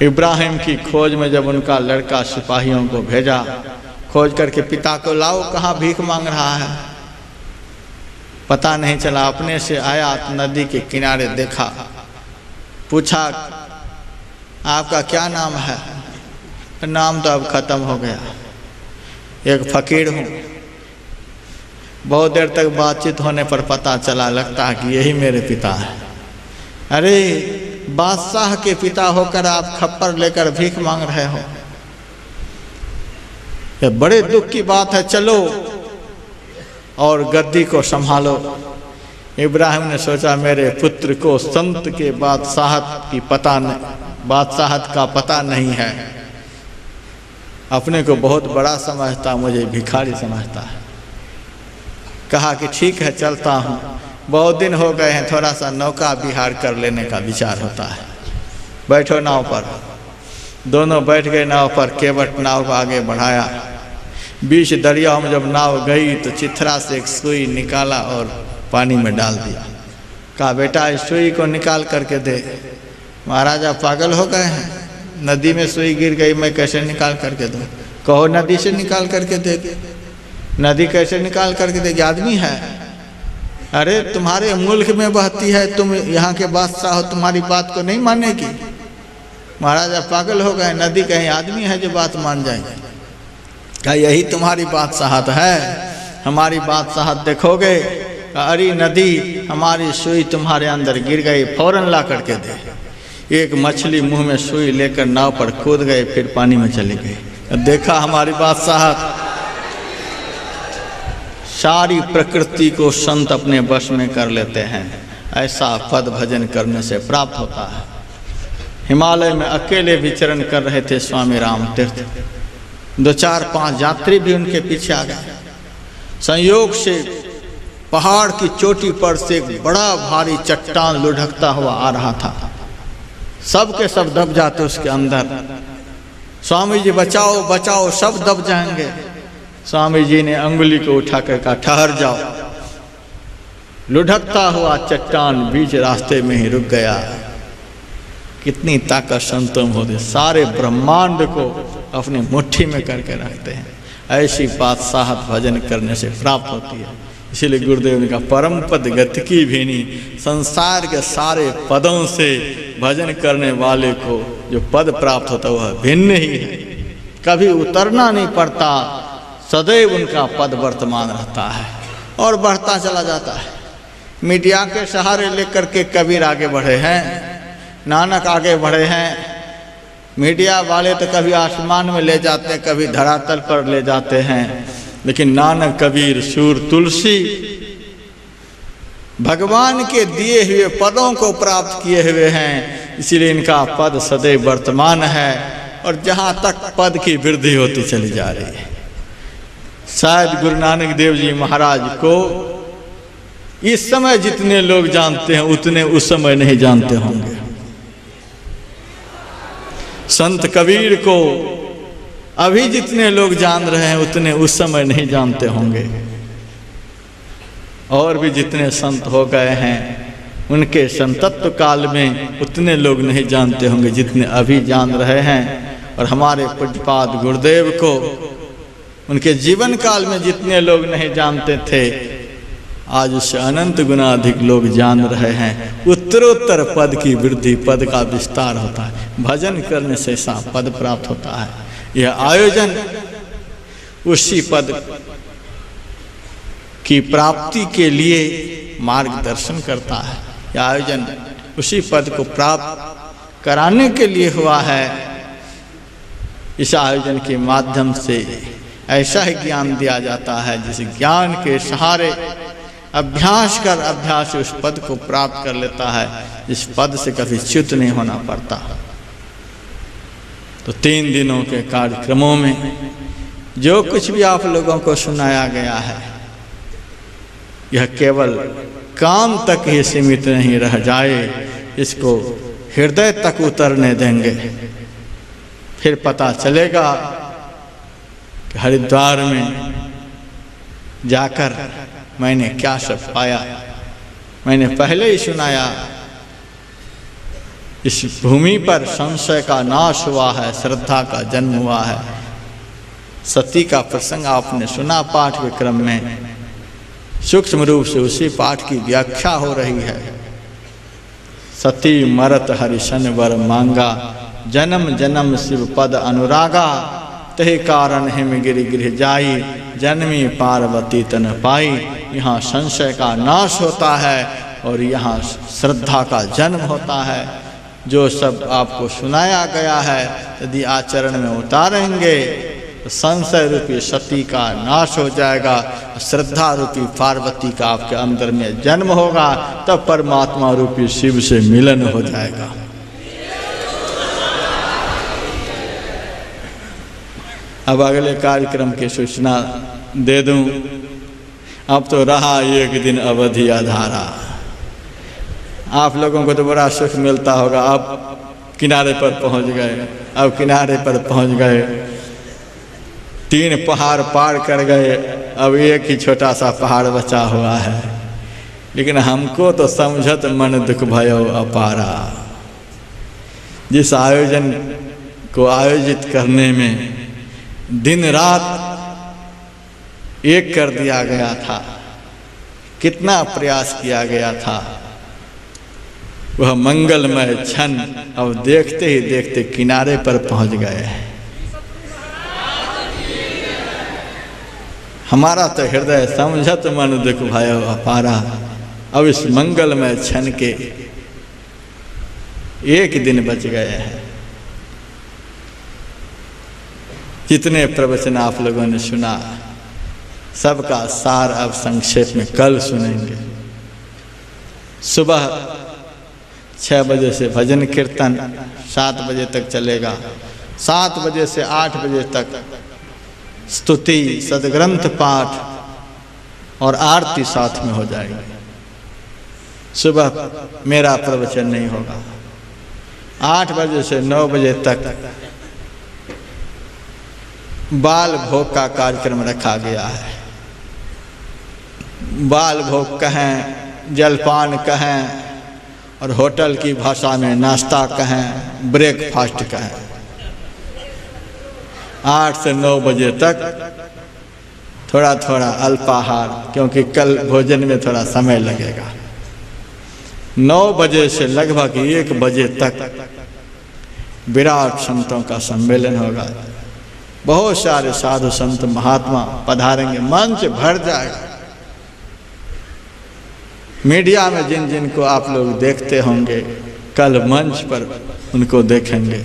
इब्राहिम की खोज में जब उनका लड़का सिपाहियों को भेजा, खोज करके पिता को लाओ, कहाँ भीख मांग रहा है, पता नहीं चला। अपने से आया, नदी के किनारे देखा, पूछा आपका क्या नाम है? नाम तो अब खत्म हो गया, एक फकीर हूँ। बहुत देर तक बातचीत होने पर पता चला, लगता है कि यही मेरे पिता है। अरे बादशाह के पिता होकर आप खप्पर लेकर भीख मांग रहे हो, ये बड़े दुख की बात है, चलो और गद्दी को संभालो। इब्राहिम ने सोचा मेरे पुत्र को संत के बादशाहत का पता नहीं है, अपने को बहुत बड़ा समझता, मुझे भिखारी समझता है। कहा कि ठीक है चलता हूँ, बहुत दिन हो गए हैं, थोड़ा सा नौका विहार कर लेने का विचार होता है, बैठो नाव पर। दोनों बैठ गए नाव पर, केवट नाव को आगे बढ़ाया। बीच दरिया में जब नाव गई तो चिथरा से एक सुई निकाला और पानी में डाल दिया। कहा बेटा इस सुई को निकाल करके दे। महाराजा पागल हो गए हैं, नदी में सुई गिर गई, मैं कैसे निकाल करके दूँ? कहो नदी से निकाल करके दे। नदी कैसे निकाल करके देगी? आदमी है। अरे तुम्हारे मुल्क में बहती है, तुम यहाँ के बादशाह हो, तुम्हारी बात को नहीं मानेगी? महाराजा पागल हो गए, नदी कहीं आदमी है जो बात मान जाएंगे? क्या यही तुम्हारी बादशाहत है? हमारी बादशाहत देखोगे? अरे नदी हमारी सुई तुम्हारे अंदर गिर गई, फौरन ला करके दे। एक मछली मुंह में सुई लेकर नाव पर कूद गए, फिर पानी में चले गए। देखा हमारी बादशाहत। सारी प्रकृति को संत अपने वश में कर लेते हैं, ऐसा पद भजन करने से प्राप्त होता है। हिमालय में अकेले विचरण कर रहे थे स्वामी राम तीर्थ, 2, 4, 5 यात्री भी उनके पीछे आ गए। संयोग से पहाड़ की चोटी पर से एक बड़ा भारी चट्टान लुढ़कता हुआ आ रहा था, सब के सब दब जाते उसके अंदर। स्वामी जी बचाओ बचाओ, सब दब जाएंगे। स्वामी जी ने अंगुली को उठाकर कहा ठहर जाओ। लुढ़कता हुआ चट्टान बीच रास्ते में ही रुक गया। कितनी ताकत संतों होते, सारे ब्रह्मांड को अपनी मुट्ठी में करके रखते हैं। ऐसी बादशाहत भजन करने से प्राप्त होती है। इसीलिए गुरुदेव ने कहा परम पद गति की भीनी, संसार के सारे पदों से भजन करने वाले को जो पद प्राप्त होता है वह भिन्न ही है, कभी उतरना नहीं पड़ता, सदैव उनका पद वर्तमान रहता है और बढ़ता चला जाता है। मीडिया के सहारे लेकर के कबीर आगे बढ़े हैं, नानक आगे बढ़े हैं। मीडिया वाले तो कभी आसमान में ले जाते हैं, कभी धरातल पर ले जाते हैं, लेकिन नानक कबीर सूर तुलसी भगवान के दिए हुए पदों को प्राप्त किए हुए हैं, इसीलिए इनका पद सदैव वर्तमान है और जहाँ तक पद की वृद्धि होती चली जा रही है। शायद गुरु नानक देव जी महाराज को इस समय जितने लोग जानते हैं उतने उस समय नहीं जानते होंगे। संत कबीर को अभी जितने लोग जान रहे हैं उतने उस समय नहीं जानते होंगे, और भी जितने संत हो गए हैं उनके संतत्व काल में उतने लोग नहीं जानते होंगे जितने अभी जान रहे हैं। और हमारे पूज्यपाद गुरुदेव को उनके जीवन काल में जितने लोग नहीं जानते थे आज उससे अनंत गुना अधिक लोग जान रहे हैं। उत्तरोत्तर पद की वृद्धि, पद का विस्तार होता है। भजन करने से ऐसा पद प्राप्त होता है। यह आयोजन उसी पद की प्राप्ति के लिए मार्गदर्शन करता है। यह आयोजन उसी पद को प्राप्त कराने के लिए हुआ है। इस आयोजन के माध्यम से ऐसा ही ज्ञान दिया जाता है जिस ज्ञान के सहारे अभ्यास कर अभ्यास उस पद को प्राप्त कर लेता है, जिस पद से कभी च्युत नहीं होना पड़ता। तो 3 दिनों के कार्यक्रमों में जो कुछ भी आप लोगों को सुनाया गया है यह केवल कान तक ही सीमित नहीं रह जाए, इसको हृदय तक उतरने देंगे। फिर पता चलेगा कि हरिद्वार में जाकर मैंने क्या सब पाया। मैंने पहले ही सुनाया, इस भूमि पर संशय का नाश हुआ है, श्रद्धा का जन्म हुआ है। सती का प्रसंग आपने सुना पाठ के क्रम में, सूक्ष्म रूप से उसी पाठ की व्याख्या हो रही है। सती मरत हरिशन वर मांगा, जन्म जन्म शिव पद अनुरागा, तहि कारण हिम गिरि गृह जाई, जन्मी पार्वती तन पाई। यहाँ संशय का नाश होता है और यहाँ श्रद्धा का जन्म होता है। जो सब आपको सुनाया गया है यदि आचरण में उतारेंगे तो संशय रूपी सती का नाश हो जाएगा, श्रद्धा रूपी पार्वती का आपके अंदर में जन्म होगा, तब परमात्मा रूपी शिव से मिलन हो जाएगा। अब अगले कार्यक्रम की सूचना दे दूं। अब तो रहा एक दिन अवधि आधारा। आप लोगों को तो बड़ा सुख मिलता होगा, अब किनारे पर पहुंच गए। अब किनारे पर पहुंच गए, 3 पहाड़ पार कर गए, अब एक ही छोटा सा पहाड़ बचा हुआ है। लेकिन हमको तो समझत मन दुख भयो अपारा। जिस आयोजन को आयोजित करने में दिन रात एक कर दिया गया था, कितना प्रयास किया गया था, वह मंगलमय क्षण अब देखते ही देखते किनारे पर पहुंच गए हैं। हमारा तो हृदय समझत मन दुख भयो अपारा। अब इस मंगलमय क्षण के एक दिन बच गए हैं। जितने प्रवचन आप लोगों ने सुना सबका सार अब संक्षेप में कल सुनेंगे। सुबह 6 बजे से भजन कीर्तन 7 बजे तक चलेगा। 7 बजे से 8 बजे तक स्तुति, सदग्रंथ पाठ और आरती साथ में हो जाएगी। सुबह मेरा प्रवचन नहीं होगा। 8 बजे से 9 बजे तक बाल भोग का कार्यक्रम रखा गया है। बाल भोग कहें, जलपान कहें और होटल की भाषा में नाश्ता कहें, ब्रेकफास्ट कहें। 8 से 9 बजे तक थोड़ा थोड़ा अल्पाहार, क्योंकि कल भोजन में थोड़ा समय लगेगा। 9 बजे से लगभग 1 बजे तक विराट संतों का सम्मेलन होगा। बहुत सारे साधु संत महात्मा पधारेंगे, मंच भर जाएगा। मीडिया में जिन जिन को आप लोग देखते होंगे, कल मंच पर उनको देखेंगे।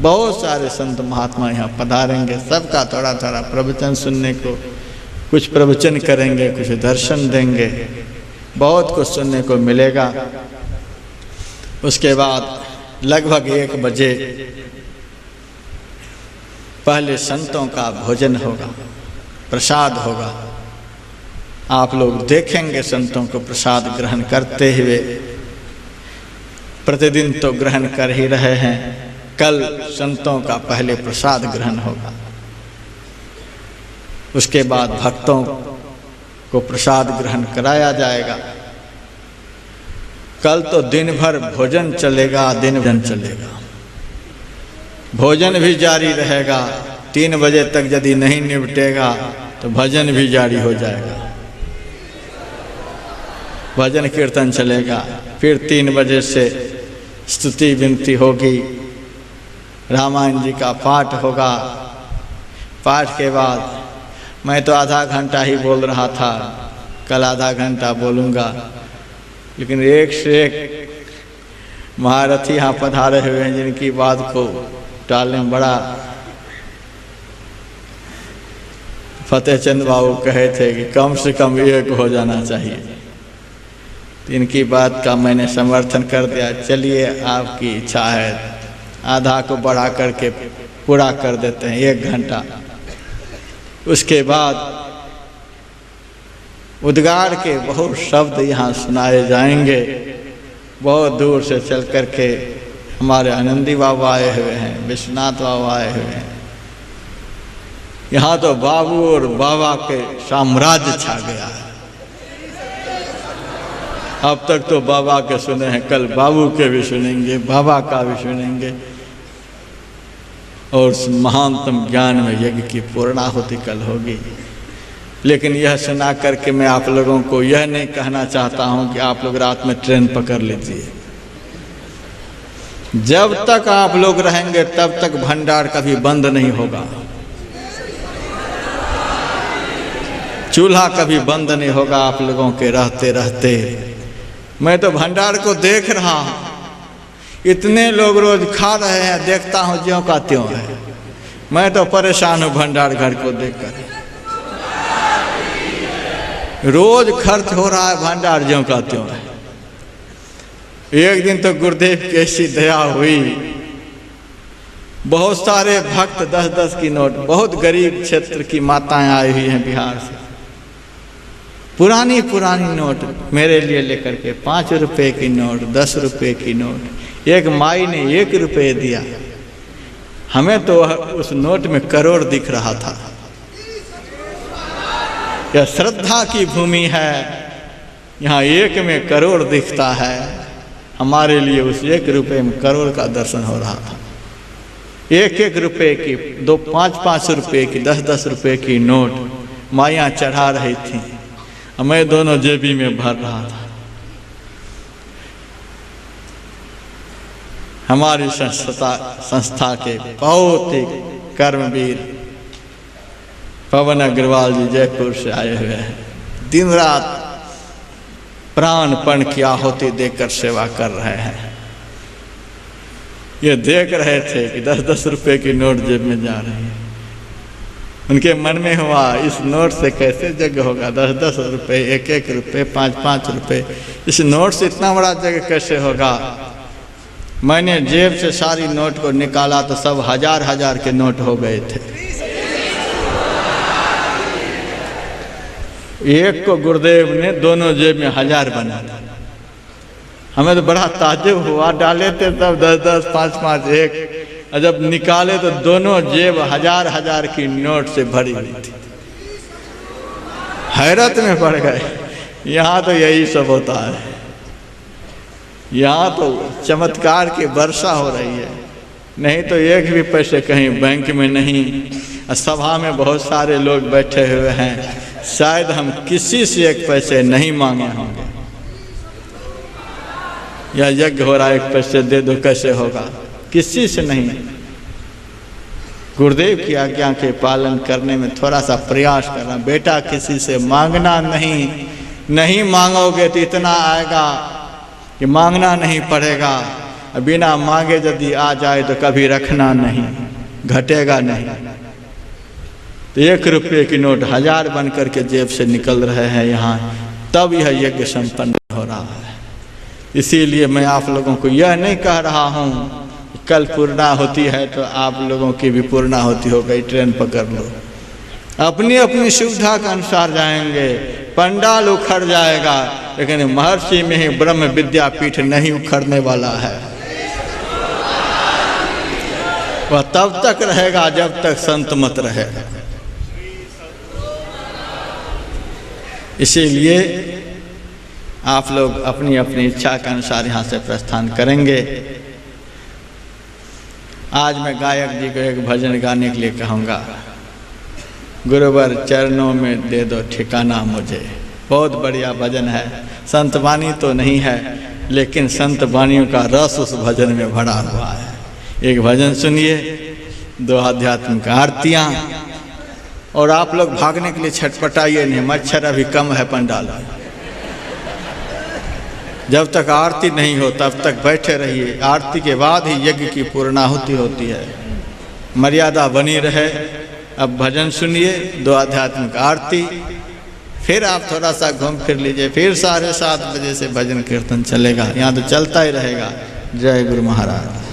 बहुत सारे संत महात्मा यहाँ पधारेंगे। सबका थोड़ा थोड़ा प्रवचन सुनने को, कुछ प्रवचन करेंगे, कुछ दर्शन देंगे, बहुत कुछ सुनने को मिलेगा। उसके बाद लगभग 1 बजे पहले संतों का भोजन होगा, प्रसाद होगा। आप लोग देखेंगे संतों को प्रसाद ग्रहण करते हुए। प्रतिदिन तो ग्रहण कर ही रहे हैं, कल संतों का पहले प्रसाद ग्रहण होगा। उसके बाद भक्तों को प्रसाद ग्रहण कराया जाएगा। कल तो दिन भर भोजन चलेगा, दिन भर चलेगा, भोजन भी जारी रहेगा। 3 बजे तक यदि नहीं निपटेगा तो भजन भी जारी हो जाएगा, भजन कीर्तन चलेगा। फिर 3 बजे से स्तुति विनती होगी, रामायण जी का पाठ होगा। पाठ के बाद मैं तो आधा घंटा ही बोल रहा था, कल आधा घंटा बोलूँगा, लेकिन एक से एक महारथी यहाँ पधारे हुए हैं जिनकी बात को टालने में बड़ा। फतेह चंद बाबू कहे थे कि कम से कम 1 हो जाना चाहिए, तो इनकी बात का मैंने समर्थन कर दिया। चलिए आपकी इच्छा है, आधा को बढ़ा करके पूरा कर देते हैं, 1 घंटा। उसके बाद उद्गार के बहुत शब्द यहाँ सुनाए जाएंगे। बहुत दूर से चल करके हमारे आनंदी बाबा आए हुए हैं, विश्वनाथ बाबा आए हुए हैं। यहाँ तो बाबू और बाबा के साम्राज्य छा गया है। अब तक तो बाबा के सुने हैं, कल बाबू के भी सुनेंगे, बाबा का भी सुनेंगे। और महानतम ज्ञान में यज्ञ की पूर्णाहुति कल होगी। लेकिन यह सुना करके मैं आप लोगों को यह नहीं कहना चाहता हूं कि आप लोग रात में ट्रेन पकड़ लीजिए। जब तक आप लोग रहेंगे तब तक भंडार कभी बंद नहीं होगा, चूल्हा कभी बंद नहीं होगा आप लोगों के रहते रहते। मैं तो भंडार को देख रहा हूं, इतने लोग रोज खा रहे हैं, देखता हूं ज्यों का त्यों है। मैं तो परेशान हूं भंडार घर को देखकर। रोज खर्च हो रहा है भंडार ज्यों का त्यों है। एक दिन तो गुरुदेव की ऐसी दया हुई, बहुत सारे भक्त 10-10 की नोट, बहुत गरीब क्षेत्र की माताएं आई हुई हैं बिहार से, पुरानी पुरानी नोट मेरे लिए लेकर के 5 रुपए की नोट, 10 रुपए की नोट। एक माई ने 1 रुपये दिया, हमें तो उस नोट में करोड़ दिख रहा था। यह श्रद्धा की भूमि है, यहाँ 1 में करोड़ दिखता है। हमारे लिए उस 1 रुपये में करोड़ का दर्शन हो रहा था। 1-1 रुपये की, 5-5 रुपये की, 10-10 रुपये की नोट माइयाँ चढ़ा रही थी, मैं दोनों जेबी में भर रहा था। हमारी संस्था के बहुत ही कर्मवीर पवन अग्रवाल जी जयपुर से आए हुए हैं, दिन रात प्राणपण की आहुति देकर सेवा कर रहे हैं। ये देख रहे थे कि 10-10 रुपए की नोट जेब में जा रही है। उनके मन में हुआ इस नोट से कैसे जग होगा, 10-10 रुपये, 1-1 रुपये, 5-5 रुपये, इस नोट से इतना बड़ा जग कैसे होगा। मैंने जेब से सारी नोट को निकाला तो सब 1000-1000 के नोट हो गए थे। एक को गुरुदेव ने दोनों जेब में 1000 बना दिया। हमें तो बड़ा ताज्जुब हुआ, डाले थे तब 10-10, 5-5, 1, और जब निकाले तो दोनों जेब 1000-1000 की नोट से भरी हुई थी। हैरत में पड़ गए। यहाँ तो यही सब होता है, यहाँ तो चमत्कार की वर्षा हो रही है। नहीं तो 1 भी पैसे कहीं बैंक में नहीं। सभा में बहुत सारे लोग बैठे हुए हैं, शायद हम किसी से 1 पैसे नहीं मांगे होंगे। या यज्ञ हो रहा है 1 पैसे दे दो, कैसे होगा, किसी से नहीं। गुरुदेव की आज्ञा के पालन करने में थोड़ा सा प्रयास करना। बेटा किसी से मांगना नहीं, नहीं मांगोगे तो इतना आएगा कि मांगना नहीं पड़ेगा। बिना मांगे यदि आ जाए तो कभी रखना नहीं, घटेगा नहीं। तो 1 रुपये की नोट 1000 बन करके जेब से निकल रहे हैं यहाँ, तब यह यज्ञ संपन्न हो रहा है। इसीलिए मैं आप लोगों को यह नहीं कह रहा हूँ कल पूर्णा होती है तो आप लोगों की भी पूर्णा होती हो गई, ट्रेन पकड़ लो। अपनी अपनी सुविधा के अनुसार जाएंगे, पंडाल उखड़ जाएगा, लेकिन महर्षि में ही ब्रह्म विद्यापीठ नहीं उखड़ने वाला है। वह तब तक रहेगा जब तक संत मत रहेगा। इसीलिए आप लोग अपनी अपनी इच्छा के अनुसार यहाँ से प्रस्थान करेंगे। आज मैं गायक जी को एक भजन गाने के लिए कहूँगा। गुरुवर चरणों में दे दो ठिकाना मुझे, बहुत बढ़िया भजन है। संत वाणी तो नहीं है, लेकिन संत वाणियों का रस उस भजन में भरा हुआ है। एक भजन सुनिए, 2 आध्यात्मिक आरतियाँ, और आप लोग भागने के लिए छटपटाइए नहीं, मच्छर अभी कम है पंडाल में। जब तक आरती नहीं हो तब तक बैठे रहिए। आरती के बाद ही यज्ञ की पूर्णाहुति होती है, मर्यादा बनी रहे। अब भजन सुनिए, 2 आध्यात्मिक आरती, फिर आप थोड़ा सा घूम फिर लीजिए, फिर 7:30 बजे से भजन कीर्तन चलेगा। यहाँ तो चलता ही रहेगा। जय गुरु महाराज।